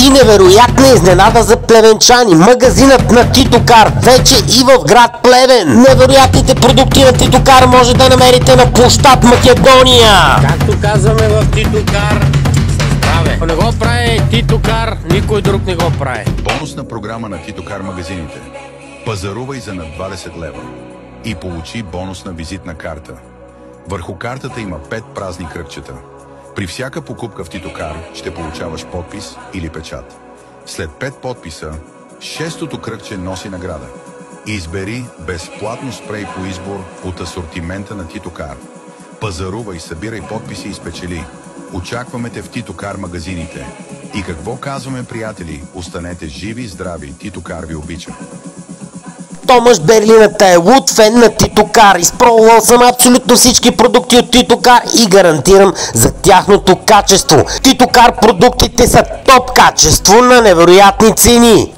И невероятна изненада за плевенчани. Магазинът на Титокар вече и в град Плевен. Невероятните продукти на Титокар може да намерите на площад Македония. Както казваме в Титокар, здраве. Ако не го прави Титокар, никой друг не го прави. Бонусна програма на Титокар магазините. Пазарувай за над 20 лева и получи бонусна визитна карта. Върху картата има 5 празни кръгчета. При всяка покупка в Титокар ще получаваш подпис или печат. След 5 подписа, 6-тото кръгче носи награда. Избери безплатно спрей по избор от асортимента на Титокар. Пазарувай, събирай подписи и спечели. Очакваме те в Титокар магазините. И какво казваме, приятели? Останете живи и здрави. Титокар ви обича. Томаш Берлината е луд фен на Титокар. Изпробвал съм абсолютно всички продукти от Титокар и гарантирам за тяхното качество. Титокар продуктите са топ качество на невероятни цени.